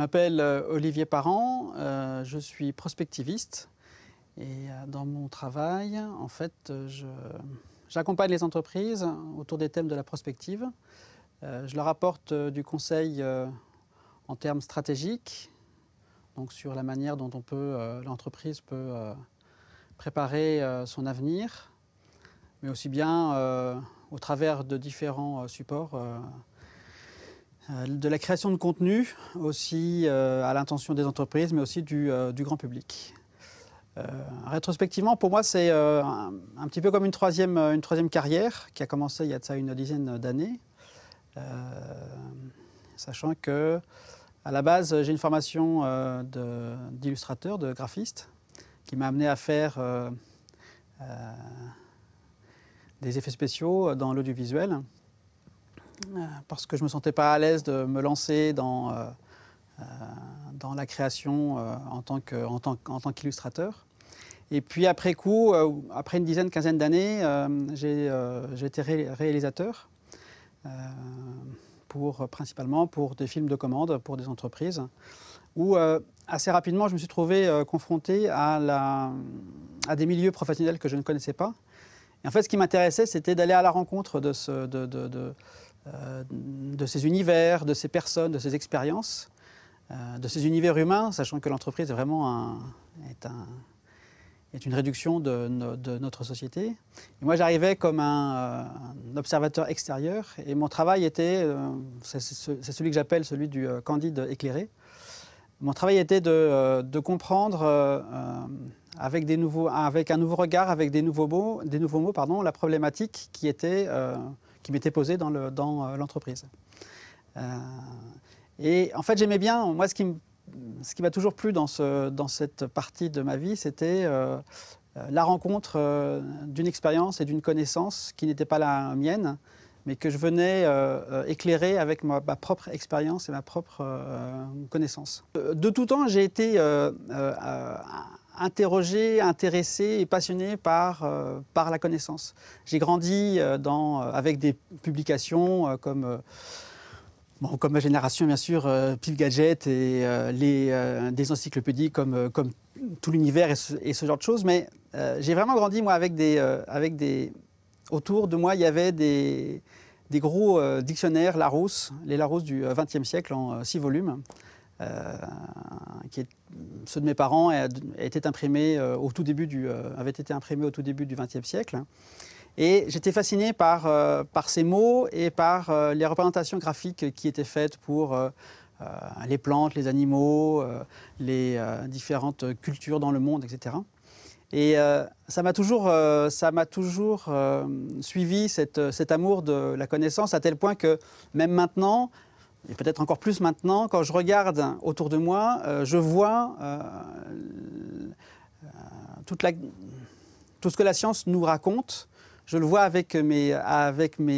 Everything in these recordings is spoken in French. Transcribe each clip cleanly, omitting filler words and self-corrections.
m'appelle Olivier Parent, je suis prospectiviste et dans mon travail, en fait, j'accompagne les entreprises autour des thèmes de la prospective. Je leur apporte du conseil en termes stratégiques, donc sur la manière dont l'entreprise peut préparer son avenir, mais aussi bien au travers de différents supports, de la création de contenu aussi à l'intention des entreprises, mais aussi du grand public. Rétrospectivement, pour moi, c'est un petit peu comme une troisième carrière qui a commencé il y a de ça une dizaine d'années, sachant que à la base, j'ai une formation d'illustrateur, de graphiste, qui m'a amené à faire des effets spéciaux dans l'audiovisuel, parce que je ne me sentais pas à l'aise de me lancer dans la création en tant qu'illustrateur. Et puis après coup, après une quinzaine d'années, j'ai été réalisateur, principalement pour des films de commande pour des entreprises, où assez rapidement je me suis trouvé confronté à des milieux professionnels que je ne connaissais pas. Et en fait, ce qui m'intéressait, c'était d'aller à la rencontre de ces univers, de ces personnes, de ces expériences, de ces univers humains, sachant que l'entreprise est vraiment est une réduction de notre société. Et moi, j'arrivais comme un observateur extérieur, et mon travail était, c'est celui que j'appelle celui du candide éclairé. Mon travail était de comprendre avec un nouveau regard, avec des nouveaux mots, la problématique qui m'était posée dans l'entreprise. Et en fait, j'aimais bien, moi, ce qui m'a toujours plu dans cette partie de ma vie, c'était la rencontre d'une expérience et d'une connaissance qui n'était pas la mienne, mais que je venais éclairer avec ma propre expérience et ma propre connaissance. De tout temps, j'ai été interrogé, intéressé et passionné par la connaissance. J'ai grandi avec des publications comme ma génération, bien sûr, Pile Gadget et des encyclopédies comme Tout l'univers et ce genre de choses. Mais j'ai vraiment grandi, moi, autour de moi, il y avait des gros dictionnaires Larousse, les Larousse du XXe siècle en 6 volumes, ceux de mes parents avaient été imprimés au tout début du XXe siècle. Et j'étais fasciné par ces mots et par les représentations graphiques qui étaient faites pour les plantes, les animaux, les différentes cultures dans le monde, etc. Et ça m'a toujours suivi cet amour de la connaissance, à tel point que même maintenant, et peut-être encore plus maintenant, quand je regarde autour de moi, je vois tout ce que la science nous raconte. Je le vois avec mes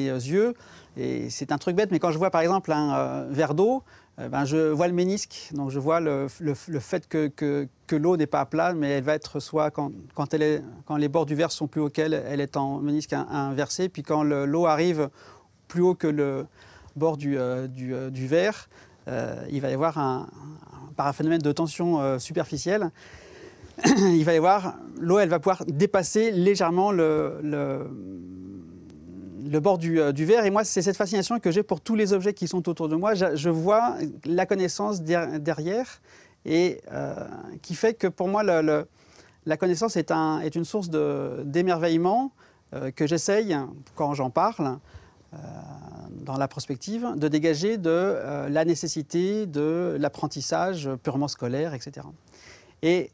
yeux, et c'est un truc bête, mais quand je vois par exemple un verre d'eau, je vois le ménisque, donc je vois le fait que l'eau n'est pas à plat, mais elle va être soit quand les bords du verre sont plus hauts qu'elle, elle est en ménisque inversé, puis quand l'eau arrive plus haut que le bord du verre, il va y avoir par un phénomène de tension superficielle, il va y avoir, l'eau, elle va pouvoir dépasser légèrement le bord du verre. Et moi, c'est cette fascination que j'ai pour tous les objets qui sont autour de moi. Je vois la connaissance derrière, et qui fait que pour moi, la connaissance est une source d'émerveillement que j'essaye, quand j'en parle, dans la prospective, de dégager de la nécessité de l'apprentissage purement scolaire, etc. Et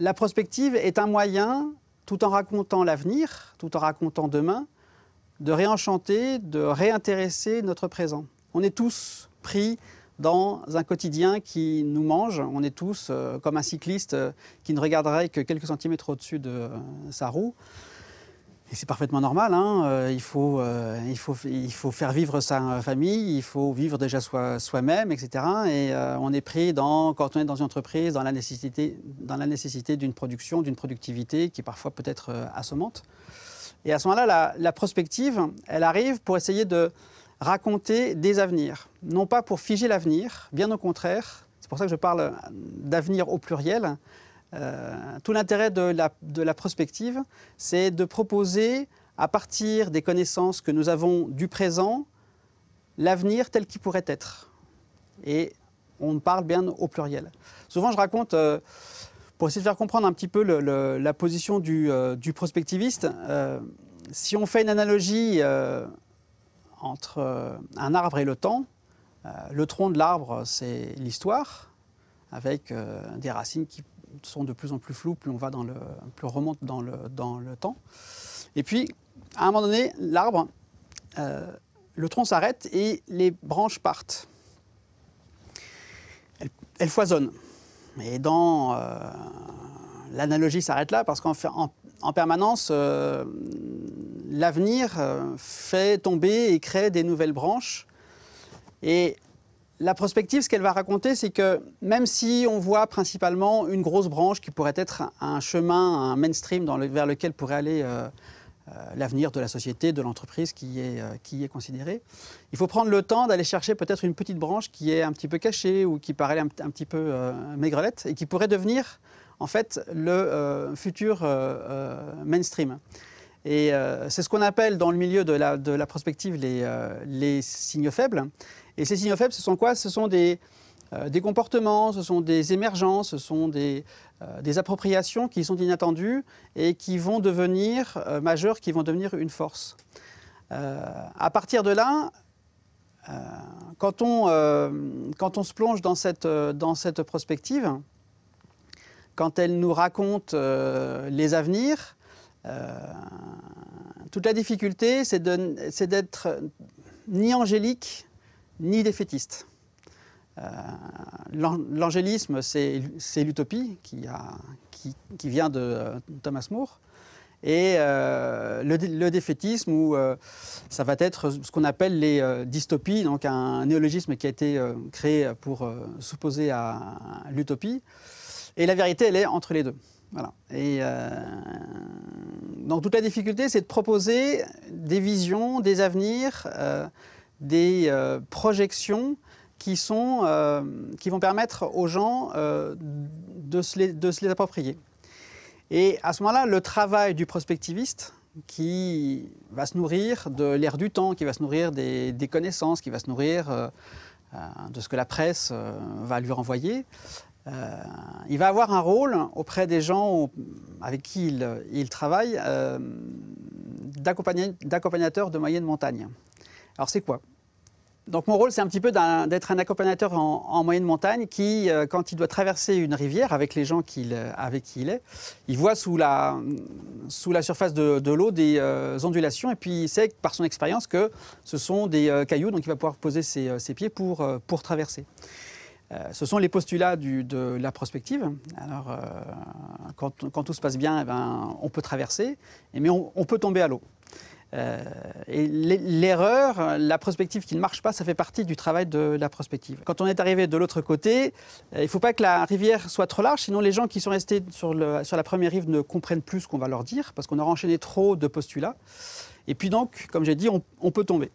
la prospective est un moyen, tout en racontant l'avenir, tout en racontant demain, de réenchanter, de réintéresser notre présent. On est tous pris dans un quotidien qui nous mange. On est tous comme un cycliste qui ne regarderait que quelques centimètres au-dessus de sa roue. Et c'est parfaitement normal, hein. Il faut faire vivre sa famille, il faut vivre déjà soi-même, etc. Et on est pris quand on est dans une entreprise, dans la nécessité d'une production, d'une productivité qui parfois peut être assommante. Et à ce moment-là, la prospective, elle arrive pour essayer de raconter des avenirs. Non pas pour figer l'avenir, bien au contraire. C'est C'est pour ça que je parle d'avenir au pluriel. Tout l'intérêt de la prospective, c'est de proposer, à partir des connaissances que nous avons du présent, l'avenir tel qu'il pourrait être. Et on parle bien au pluriel. Souvent, je raconte, pour essayer de faire comprendre un petit peu la position du prospectiviste, si on fait une analogie entre un arbre et le temps, le tronc de l'arbre, c'est l'histoire, avec des racines qui sont de plus en plus floues, plus on remonte dans le temps. Et puis, à un moment donné, l'arbre, le tronc s'arrête et les branches partent. Elles foisonnent. Et l'analogie s'arrête là parce qu'en permanence, l'avenir fait tomber et crée des nouvelles branches. Et la prospective, ce qu'elle va raconter, c'est que même si on voit principalement une grosse branche qui pourrait être un chemin, un mainstream vers lequel pourrait aller l'avenir de la société, de l'entreprise qui est considéré, il faut prendre le temps d'aller chercher peut-être une petite branche qui est un petit peu cachée ou qui paraît un petit peu maigrelette et qui pourrait devenir en fait le futur mainstream. Et c'est ce qu'on appelle dans le milieu de la prospective les signaux faibles. Et ces signaux faibles, ce sont quoi? Ce sont des comportements, ce sont des émergences, ce sont des appropriations qui sont inattendues et qui vont devenir majeures, qui vont devenir une force. À partir de là, quand on se plonge dans cette prospective, quand elle nous raconte les avenirs, toute la difficulté, c'est d'être ni angélique, ni défaitiste. L'angélisme, c'est l'utopie qui vient de Thomas More. Et le défaitisme, où ça va être ce qu'on appelle les dystopies, donc un néologisme qui a été créé pour s'opposer à l'utopie. Et la vérité, elle est entre les deux. Voilà. Et donc toute la difficulté, c'est de proposer des visions, des avenirs, des projections qui vont permettre aux gens de se les approprier. Et à ce moment-là, le travail du prospectiviste, qui va se nourrir de l'air du temps, qui va se nourrir des connaissances, qui va se nourrir de ce que la presse va lui renvoyer, il va avoir un rôle auprès des gens avec qui il travaille d'accompagnateur de moyenne montagne. Alors c'est quoi? Donc mon rôle, c'est un petit peu d'être un accompagnateur en moyenne montagne qui, quand il doit traverser une rivière avec les gens avec qui il est, il voit sous la surface de l'eau des ondulations et puis il sait par son expérience que ce sont des cailloux, donc il va pouvoir poser ses pieds pour traverser. Ce sont les postulats de la prospective. Alors, quand tout se passe bien, eh ben, on peut traverser, mais on peut tomber à l'eau. Et l'erreur, la prospective qui ne marche pas, ça fait partie du travail de la prospective. Quand on est arrivé de l'autre côté, il ne faut pas que la rivière soit trop large, sinon les gens qui sont restés sur la première rive ne comprennent plus ce qu'on va leur dire, parce qu'on aura enchaîné trop de postulats. Et puis donc, comme j'ai dit, on peut tomber.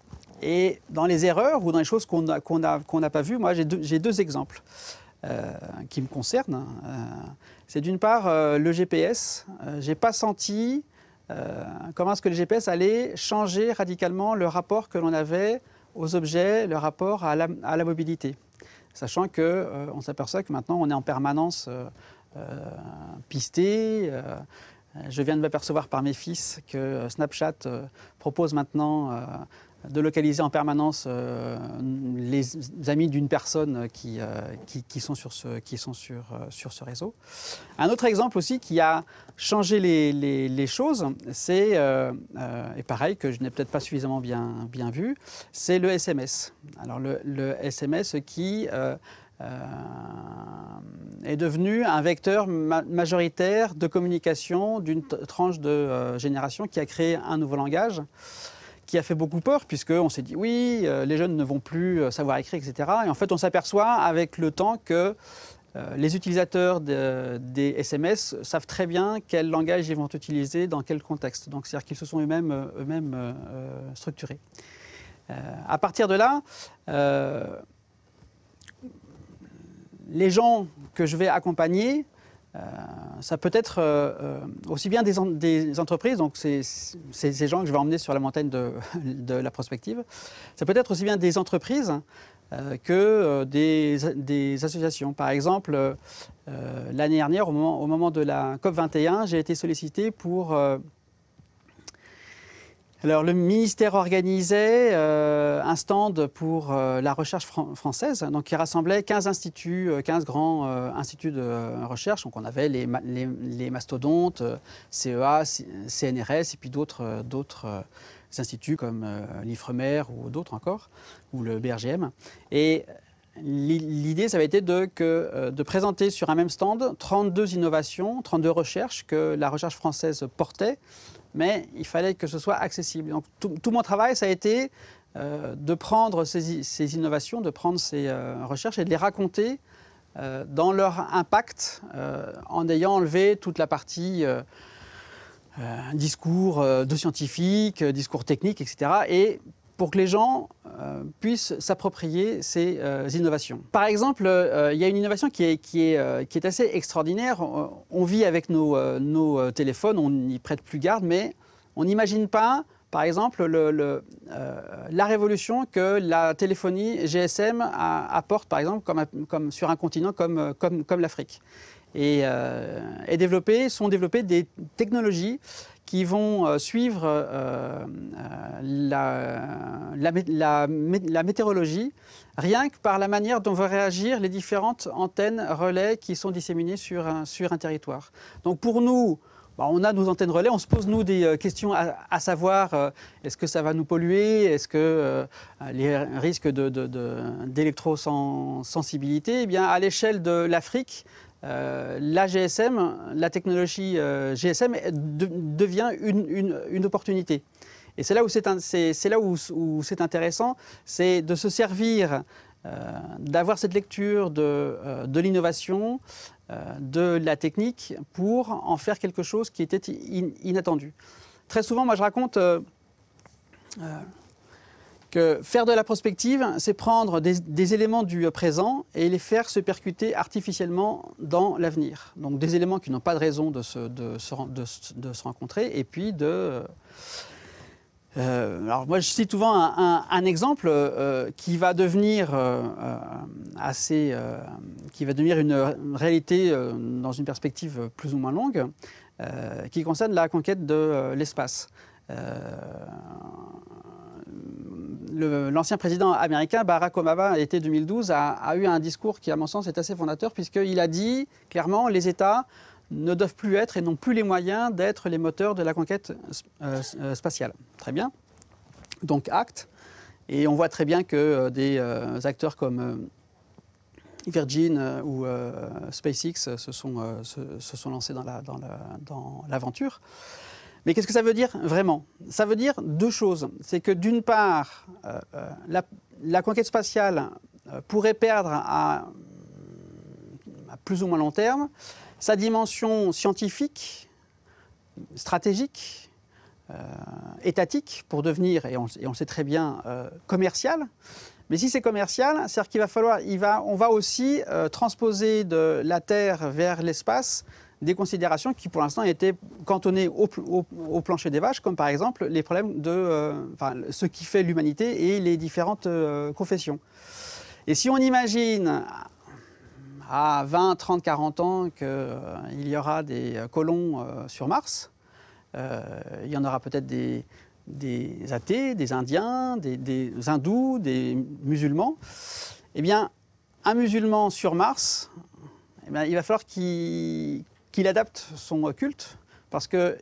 Et dans les erreurs ou dans les choses qu'on n'a pas vues, moi j'ai deux exemples qui me concernent. C'est d'une part le GPS. Je n'ai pas senti comment est-ce que le GPS allait changer radicalement le rapport que l'on avait aux objets, le rapport à la mobilité. Sachant qu'on s'aperçoit que maintenant on est en permanence pisté. Je viens de m'apercevoir par mes fils que Snapchat propose maintenant de localiser en permanence les amis d'une personne qui sont sur ce réseau. Un autre exemple aussi qui a changé les choses, c'est, et pareil, que je n'ai peut-être pas suffisamment bien vu, c'est le SMS. Alors le SMS qui est devenu un vecteur majoritaire de communication d'une tranche de génération qui a créé un nouveau langage, qui a fait beaucoup peur, puisqu'on s'est dit, oui, les jeunes ne vont plus savoir écrire, etc. Et en fait, on s'aperçoit avec le temps que les utilisateurs des SMS savent très bien quel langage ils vont utiliser, dans quel contexte. Donc, c'est-à-dire qu'ils se sont eux-mêmes structurés. À partir de là, les gens que je vais accompagner, ça peut être aussi bien des entreprises, donc c'est ces gens que je vais emmener sur la montagne de la prospective, ça peut être aussi bien des entreprises que des associations. Par exemple, l'année dernière, au moment de la COP21, j'ai été sollicité pour... Alors, le ministère organisait un stand pour la recherche française, donc qui rassemblait 15 instituts, 15 grands instituts de recherche. Donc, on avait les mastodontes, CEA, CNRS, et puis d'autres instituts comme l'IFREMER ou d'autres encore, ou le BRGM. Et l'idée, ça avait été de présenter sur un même stand 32 innovations, 32 recherches que la recherche française portait, mais il fallait que ce soit accessible. Donc, tout mon travail, ça a été de prendre ces innovations, de prendre ces recherches et de les raconter dans leur impact, en ayant enlevé toute la partie discours de scientifiques, discours techniques, etc. Et pour que les gens puissent s'approprier ces innovations. Par exemple, il y a une innovation qui est assez extraordinaire. On vit avec nos téléphones, on n'y prête plus garde, mais on n'imagine pas, par exemple, la révolution que la téléphonie GSM apporte, par exemple, comme sur un continent comme l'Afrique. Et sont développées des technologies qui vont suivre la météorologie, rien que par la manière dont vont réagir les différentes antennes relais qui sont disséminées sur un territoire. Donc pour nous, on a nos antennes relais, on se pose nous des questions à savoir est-ce que ça va nous polluer, est-ce que les risques d'électrosensibilité, eh bien à l'échelle de l'Afrique, la GSM, la technologie GSM devient une opportunité. Et c'est là où c'est intéressant, c'est de se servir, d'avoir cette lecture de l'innovation, de la technique pour en faire quelque chose qui était inattendu. Très souvent, moi je raconte que faire de la prospective, c'est prendre des éléments du présent et les faire se percuter artificiellement dans l'avenir. Donc des éléments qui n'ont pas de raison de se rencontrer et puis alors moi je cite souvent un exemple qui va devenir qui va devenir une réalité dans une perspective plus ou moins longue, qui concerne la conquête de l'espace. L'ancien président américain, Barack Obama, l'été 2012, a eu un discours qui, à mon sens, est assez fondateur, puisqu'il a dit clairement les États ne doivent plus être et n'ont plus les moyens d'être les moteurs de la conquête spatiale. Très bien. Donc, acte. Et on voit très bien que des acteurs comme Virgin ou SpaceX se sont lancés dans l'aventure. Mais qu'est-ce que ça veut dire vraiment? Ça veut dire deux choses. C'est que d'une part, la conquête spatiale pourrait perdre à plus ou moins long terme sa dimension scientifique, stratégique, étatique, pour devenir, et on le sait très bien, commercial. Mais si c'est commercial, c'est-à-dire on va aussi transposer de la Terre vers l'espace des considérations qui, pour l'instant, étaient cantonnées au plancher des vaches, comme par exemple les problèmes ce qui fait l'humanité et les différentes confessions. Et si on imagine à 20, 30, 40 ans qu'il y aura des colons sur Mars, il y en aura peut-être des athées, des Indiens, des hindous, des musulmans, eh bien, un musulman sur Mars, eh bien, il va falloir qu'il adapte son culte, parce qu'il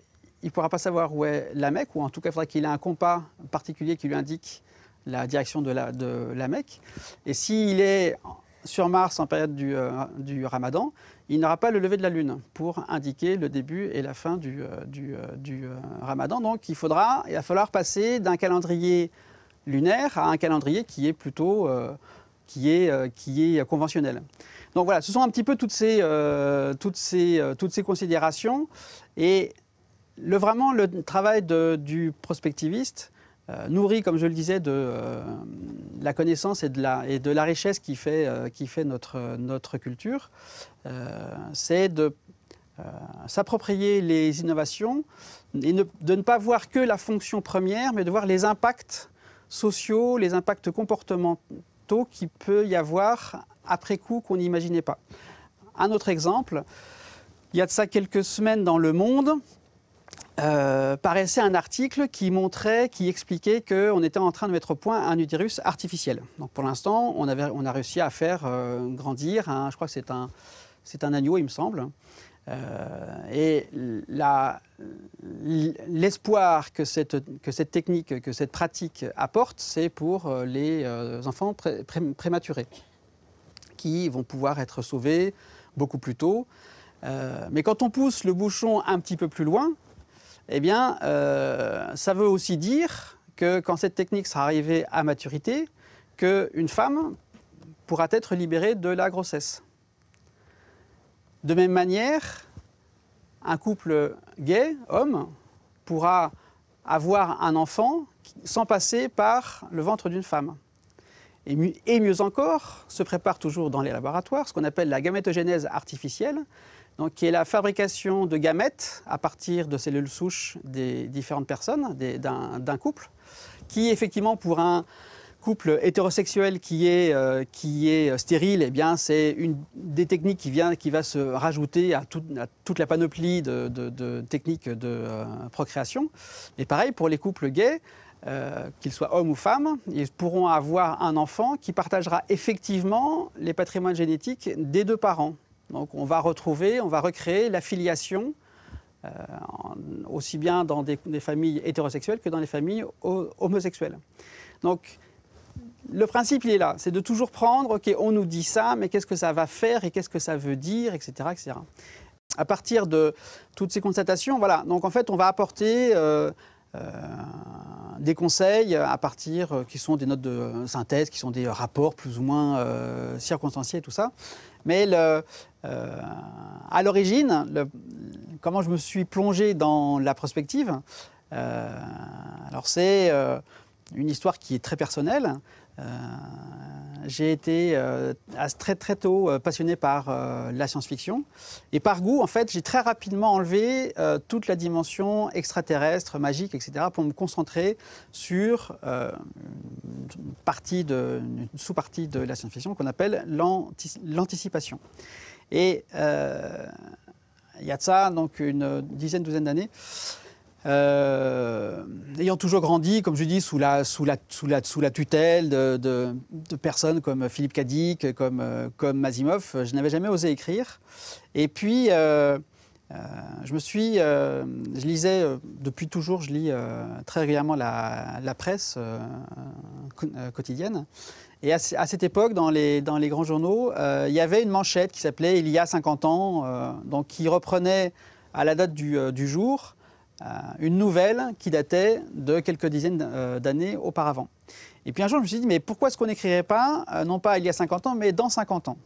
ne pourra pas savoir où est la Mecque, ou en tout cas, il faudra qu'il ait un compas particulier qui lui indique la direction de la Mecque. Et s'il est sur Mars en période du Ramadan, il n'aura pas le lever de la Lune pour indiquer le début et la fin du Ramadan. Donc il va falloir passer d'un calendrier lunaire à un calendrier qui est plutôt qui est conventionnel. Donc voilà, ce sont un petit peu toutes ces considérations. Et vraiment, le travail du prospectiviste, nourri, comme je le disais, de la connaissance et de la richesse qui fait notre culture, c'est de s'approprier les innovations et de ne pas voir que la fonction première, mais de voir les impacts sociaux, les impacts comportementaux qu'il peut y avoir après coup qu'on n'imaginait pas. Un autre exemple, il y a de ça quelques semaines dans Le Monde, paraissait un article qui expliquait qu'on était en train de mettre au point un utérus artificiel. Donc pour l'instant, on a réussi à faire grandir, je crois que c'est un agneau, il me semble. Et l'espoir que cette technique, que cette pratique apporte, c'est pour les enfants prématurés, qui vont pouvoir être sauvés beaucoup plus tôt. Mais quand on pousse le bouchon un petit peu plus loin, eh bien, ça veut aussi dire que quand cette technique sera arrivée à maturité, qu'une femme pourra être libérée de la grossesse. De même manière, un couple gay, homme, pourra avoir un enfant sans passer par le ventre d'une femme. Et mieux encore, se prépare toujours dans les laboratoires ce qu'on appelle la gamétogénèse artificielle, donc qui est la fabrication de gamètes à partir de cellules souches des différentes personnes, d'un couple, qui effectivement pour un couple hétérosexuel qui est stérile, eh bien c'est une des techniques qui va se rajouter à toute la panoplie de techniques de procréation. Et pareil pour les couples gays, qu'ils soient hommes ou femmes, ils pourront avoir un enfant qui partagera effectivement les patrimoines génétiques des deux parents. Donc on va recréer la filiation aussi bien dans des familles hétérosexuelles que dans les familles homosexuelles. Donc le principe, il est là, c'est de toujours prendre, ok, on nous dit ça, mais qu'est-ce que ça va faire et qu'est-ce que ça veut dire, etc., etc. À partir de toutes ces constatations, voilà, donc en fait, on va apporter des conseils à partir, qui sont des notes de synthèse, qui sont des rapports plus ou moins circonstanciés et tout ça. Mais à l'origine, comment je me suis plongé dans la prospective, alors c'est une histoire qui est très personnelle. J'ai été très très tôt passionné par la science-fiction et par goût, en fait, j'ai très rapidement enlevé toute la dimension extraterrestre, magique, etc. pour me concentrer sur une sous-partie de la science-fiction qu'on appelle l'anticipation. Et il y a de ça donc une douzaine d'années. Ayant toujours grandi, comme je dis, sous la tutelle de personnes comme Philippe Cadic, comme Asimov, je n'avais jamais osé écrire. Et puis, je lisais, depuis toujours, je lis très régulièrement la presse quotidienne. Et à cette époque, dans les grands journaux, il y avait une manchette qui s'appelait « Il y a 50 ans », donc qui reprenait à la date du jour une nouvelle qui datait de quelques dizaines d'années auparavant. Et puis un jour, je me suis dit, mais pourquoi est-ce qu'on n'écrirait pas, non pas il y a 50 ans, mais dans 50 ans?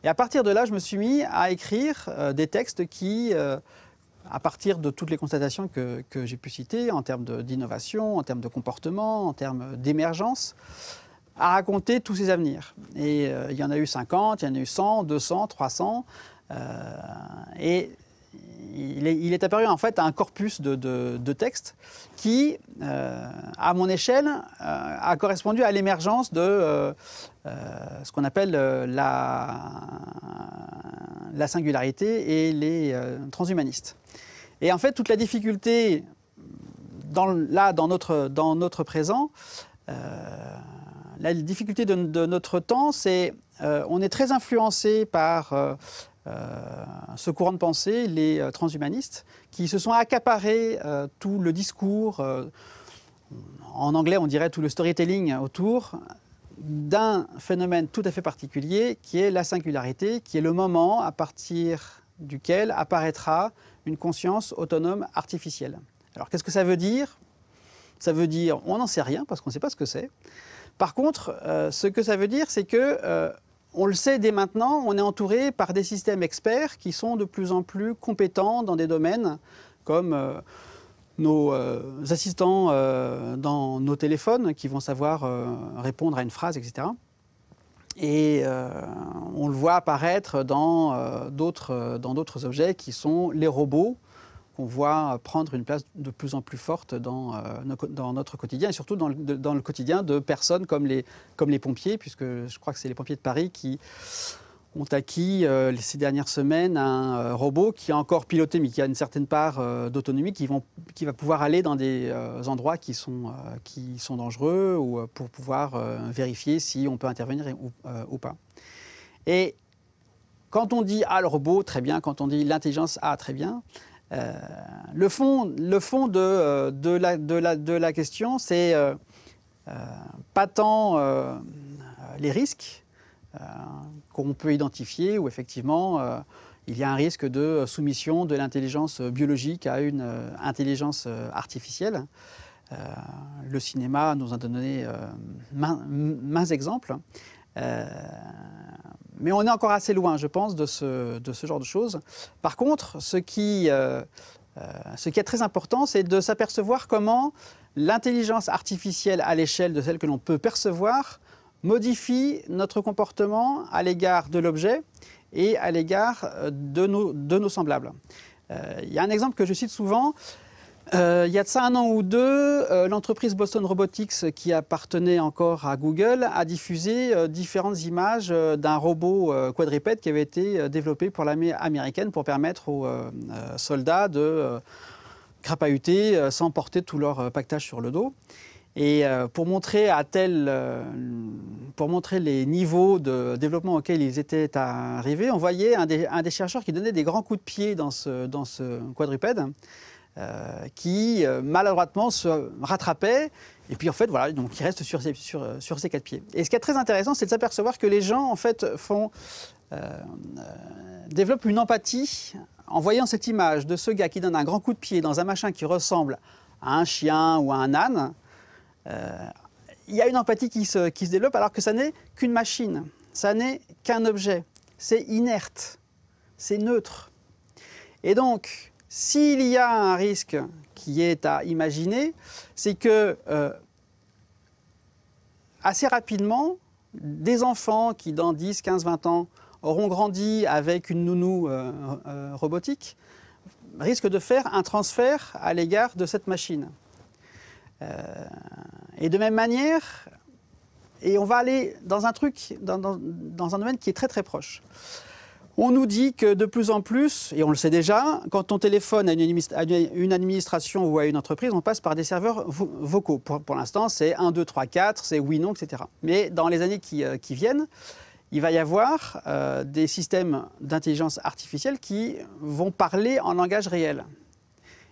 Et à partir de là, je me suis mis à écrire des textes qui, à partir de toutes les constatations que j'ai pu citer, en termes d'innovation, en termes de comportement, en termes d'émergence, à raconter tous ces avenirs. Et il y en a eu 50, il y en a eu 100, 200, 300, et il est apparu en fait un corpus de textes qui, à mon échelle, a correspondu à l'émergence de ce qu'on appelle la singularité et les transhumanistes. Et en fait, toute la difficulté dans notre présent, la difficulté de notre temps, c'est on est très influencé par ce courant de pensée, les transhumanistes, qui se sont accaparés tout le discours, en anglais on dirait tout le storytelling autour d'un phénomène tout à fait particulier qui est la singularité, qui est le moment à partir duquel apparaîtra une conscience autonome artificielle. Alors qu'est-ce que ça veut dire? Ça veut dire, on n'en sait rien parce qu'on ne sait pas ce que c'est. Par contre, ce que ça veut dire, c'est que on le sait dès maintenant, on est entouré par des systèmes experts qui sont de plus en plus compétents dans des domaines comme nos assistants dans nos téléphones qui vont savoir répondre à une phrase, etc. Et on le voit apparaître dans d'autres objets qui sont les robots, qu'on voit prendre une place de plus en plus forte dans notre quotidien, et surtout dans le quotidien de personnes comme les pompiers, puisque je crois que c'est les pompiers de Paris qui ont acquis ces dernières semaines un robot qui est encore piloté, mais qui a une certaine part d'autonomie, qui va pouvoir aller dans des endroits qui sont dangereux, ou pour pouvoir vérifier si on peut intervenir ou pas. Et quand on dit « ah, le robot, très bien », quand on dit « l'intelligence, ah, très bien », le fond de la question, c'est pas tant les risques qu'on peut identifier, où effectivement il y a un risque de soumission de l'intelligence biologique à une intelligence artificielle. Le cinéma nous a donné maints exemples. Mais on est encore assez loin, je pense, de ce genre de choses. Par contre, ce qui est très important, c'est de s'apercevoir comment l'intelligence artificielle à l'échelle de celle que l'on peut percevoir modifie notre comportement à l'égard de l'objet et à l'égard de nos semblables. Il y a un exemple que je cite souvent. Il y a de ça un an ou deux, l'entreprise Boston Robotics, qui appartenait encore à Google, a diffusé différentes images d'un robot quadrupède qui avait été développé pour l'armée américaine pour permettre aux soldats de crapahuter sans porter tout leur paquetage sur le dos. Et pour montrer les niveaux de développement auxquels ils étaient arrivés, on voyait un des chercheurs qui donnait des grands coups de pied dans ce quadrupède. Qui maladroitement se rattrapait, et puis en fait voilà, donc il reste sur ses quatre pieds. Et ce qui est très intéressant, c'est de s'apercevoir que les gens en fait développent une empathie en voyant cette image de ce gars qui donne un grand coup de pied dans un machin qui ressemble à un chien ou à un âne. Il y a une empathie qui se développe, alors que ça n'est qu'une machine, ça n'est qu'un objet, c'est inerte, c'est neutre. Et donc s'il y a un risque qui est à imaginer, c'est que assez rapidement, des enfants qui dans 10, 15, 20 ans auront grandi avec une nounou robotique risquent de faire un transfert à l'égard de cette machine. Et de même manière, et on va aller dans un truc, dans un domaine qui est très très proche. On nous dit que de plus en plus, et on le sait déjà, quand on téléphone à une administration ou à une entreprise, on passe par des serveurs vocaux. Pour l'instant, c'est 1, 2, 3, 4, c'est oui, non, etc. Mais dans les années qui viennent, il va y avoir des systèmes d'intelligence artificielle qui vont parler en langage réel.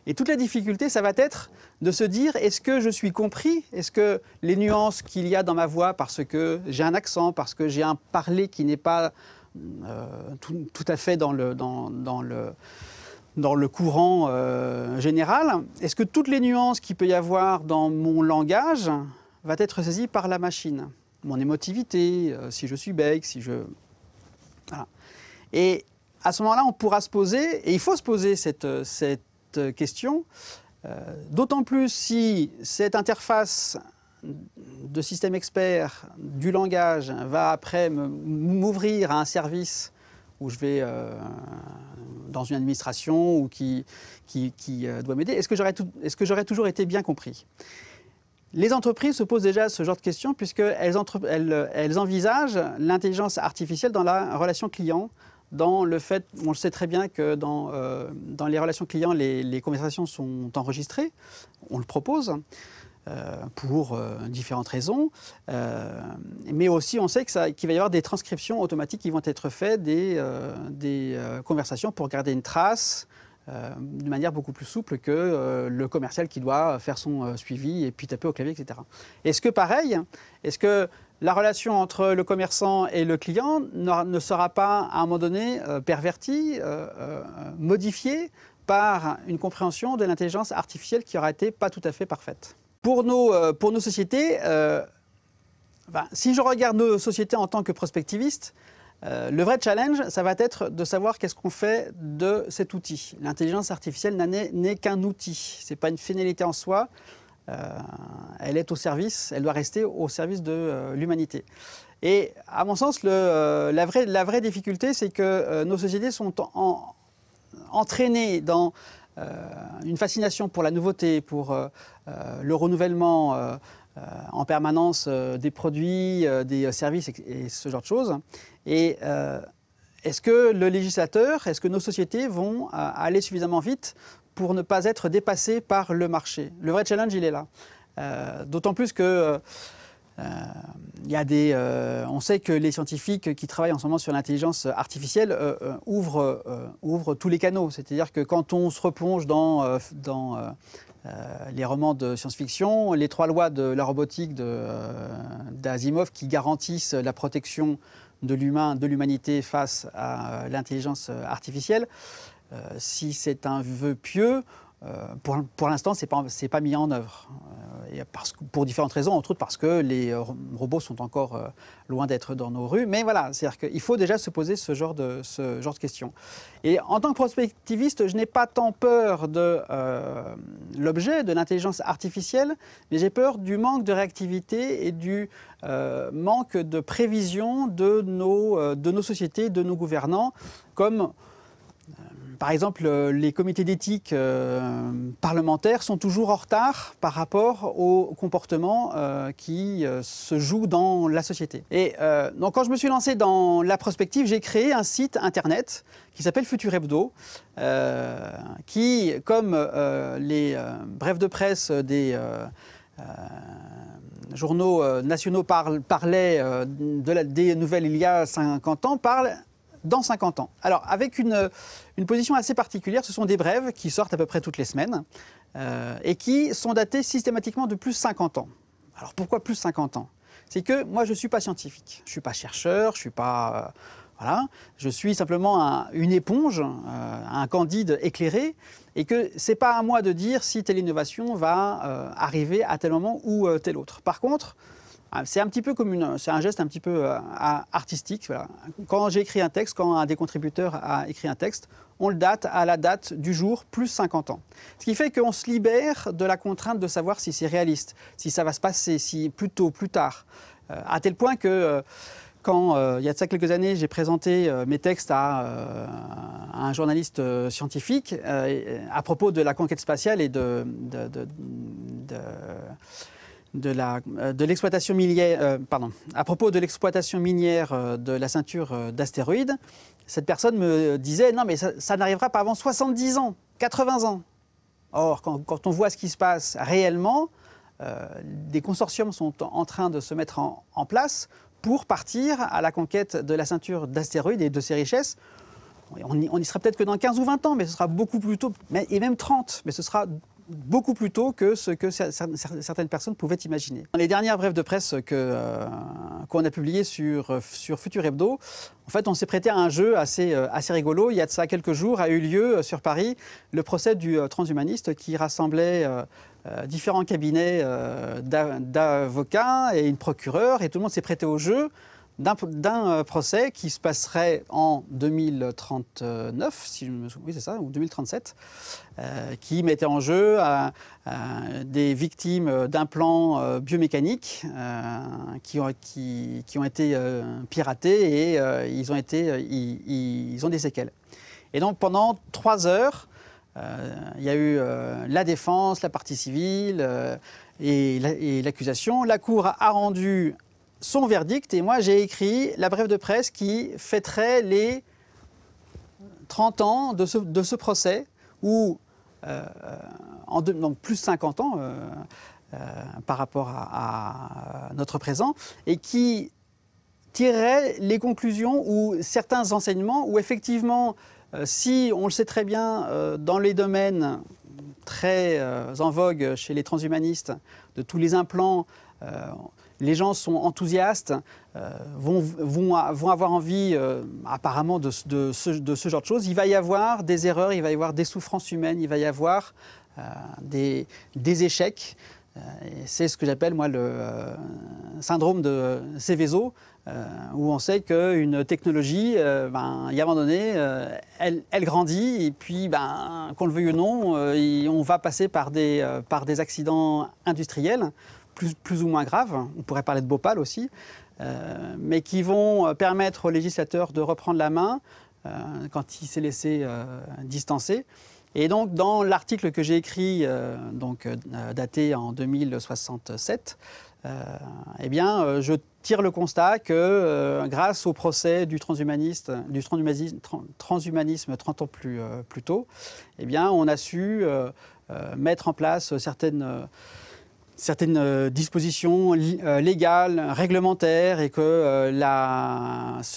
Et toute la difficulté, ça va être de se dire, est-ce que je suis compris? Est-ce que les nuances qu'il y a dans ma voix, parce que j'ai un accent, parce que j'ai un parler qui n'est pas tout à fait dans le courant général, est-ce que toutes les nuances qu'il peut y avoir dans mon langage vont être saisies par la machine? Mon émotivité, si je suis bègue, si je... Voilà. Et à ce moment-là, on pourra se poser, et il faut se poser cette question, d'autant plus si cette interface de système expert du langage va après m'ouvrir à un service où je vais dans une administration ou qui doit m'aider. Est-ce que j'aurais toujours été bien compris? Les entreprises se posent déjà ce genre de questions puisqu'elles envisagent l'intelligence artificielle dans la relation client, dans le fait, on le sait très bien que dans les relations clients, les conversations sont enregistrées, on le propose. Pour différentes raisons, mais aussi on sait qu'il va y avoir des transcriptions automatiques qui vont être faites des conversations pour garder une trace de manière beaucoup plus souple que le commercial qui doit faire son suivi et puis taper au clavier, etc. Est-ce que pareil, est-ce que la relation entre le commerçant et le client ne sera pas à un moment donné pervertie, modifiée par une compréhension de l'intelligence artificielle qui aura été pas tout à fait parfaite? Pour nos sociétés, si je regarde nos sociétés en tant que prospectivistes, Le vrai challenge, ça va être de savoir qu'est-ce qu'on fait de cet outil. L'intelligence artificielle n'est qu'un outil, ce n'est pas une finalité en soi. Elle est au service, elle doit rester au service de l'humanité. Et à mon sens, la vraie difficulté, c'est que nos sociétés sont entraînées dans une fascination pour la nouveauté, pour le renouvellement en permanence des produits, des services et ce genre de choses. Et est-ce que le législateur, est-ce que nos sociétés vont aller suffisamment vite pour ne pas être dépassées par le marché? Le vrai challenge, il est là. D'autant plus que on sait que les scientifiques qui travaillent en ce moment sur l'intelligence artificielle ouvrent tous les canaux. C'est-à-dire que quand on se replonge dans les romans de science-fiction, les 3 lois de la robotique d'Asimov qui garantissent la protection de l'humanité face à l'intelligence artificielle, si c'est un vœu pieux, pour l'instant, ce n'est pas mis en œuvre. Pour différentes raisons, entre autres parce que les robots sont encore loin d'être dans nos rues. Mais voilà, c'est-à-dire qu'il faut déjà se poser ce genre de questions. Et en tant que prospectiviste, je n'ai pas tant peur de l'objet, de l'intelligence artificielle, mais j'ai peur du manque de réactivité et du manque de prévision de nos sociétés, de nos gouvernants, comme... Par exemple, les comités d'éthique parlementaires sont toujours en retard par rapport aux comportements qui se jouent dans la société. Et donc, quand je me suis lancé dans la prospective, j'ai créé un site internet qui s'appelle Futur Hebdo, qui, comme les brèves de presse des journaux nationaux parlaient des nouvelles il y a 50 ans, parle dans 50 ans. Alors, avec une position assez particulière, ce sont des brèves qui sortent à peu près toutes les semaines et qui sont datées systématiquement de plus 50 ans. Alors, pourquoi plus 50 ans? C'est que moi, je ne suis pas scientifique, je ne suis pas chercheur, je ne suis pas... voilà, je suis simplement une éponge, un Candide éclairé, et que ce n'est pas à moi de dire si telle innovation va arriver à tel moment ou tel autre. Par contre, c'est un geste un petit peu artistique. Voilà. Quand j'ai écrit un texte, quand un des contributeurs a écrit un texte, on le date à la date du jour plus 50 ans. Ce qui fait qu'on se libère de la contrainte de savoir si c'est réaliste, si ça va se passer, si plus tôt, plus tard. À tel point que quand, il y a de ça quelques années, j'ai présenté mes textes à un journaliste scientifique à propos de la conquête spatiale et de l'exploitation minière, à propos de l'exploitation minière de la ceinture d'astéroïdes, cette personne me disait « Non, mais ça n'arrivera pas avant 70 ans, 80 ans ». Or, quand on voit ce qui se passe réellement, des consortiums sont en train de se mettre en place pour partir à la conquête de la ceinture d'astéroïdes et de ses richesses. On y sera peut-être que dans 15 ou 20 ans, mais ce sera beaucoup plus tôt, et même 30, mais ce sera beaucoup plus tôt que ce que certaines personnes pouvaient imaginer. Dans les dernières brèves de presse qu'on a publiées sur Futur Hebdo, en fait, on s'est prêté à un jeu assez rigolo. Il y a de ça quelques jours, a eu lieu sur Paris le procès du transhumaniste qui rassemblait différents cabinets d'avocats et une procureure, et tout le monde s'est prêté au jeu d'un procès qui se passerait en 2039, si je me souviens, oui c'est ça, ou 2037, qui mettait en jeu des victimes d'implants biomécaniques qui ont été piratés et ils ont des séquelles. Et donc pendant 3 heures, il y a eu la défense, la partie civile et l'accusation. La Cour a rendu son verdict, et moi j'ai écrit la brève de presse qui fêterait les 30 ans de ce procès, où, donc plus 50 ans par rapport à notre présent, et qui tirerait les conclusions ou certains enseignements où effectivement, si on le sait très bien dans les domaines très en vogue chez les transhumanistes, de tous les implants, les gens sont enthousiastes, vont avoir envie apparemment de ce genre de choses. Il va y avoir des erreurs, il va y avoir des souffrances humaines, il va y avoir des échecs. C'est ce que j'appelle moi le syndrome de Seveso, où on sait qu'une technologie, il y a un moment donné, elle grandit et puis, qu'on le veuille ou non, on va passer par des accidents industriels plus ou moins graves. On pourrait parler de Bhopal aussi, mais qui vont permettre au législateur de reprendre la main quand il s'est laissé distancer. Et donc, dans l'article que j'ai écrit, daté en 2067, je tire le constat que grâce au procès du transhumanisme 30 ans plus tôt, on a su mettre en place certaines dispositions légales, réglementaires, et que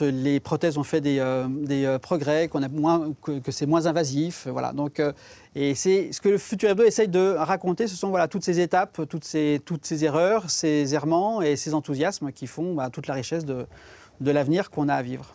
les prothèses ont fait des progrès, que c'est moins invasif. Voilà. Donc, et c'est ce que le Futur Hebdo essaye de raconter, ce sont toutes ces étapes, toutes ces erreurs, ces errements et ces enthousiasmes qui font toute la richesse de l'avenir qu'on a à vivre.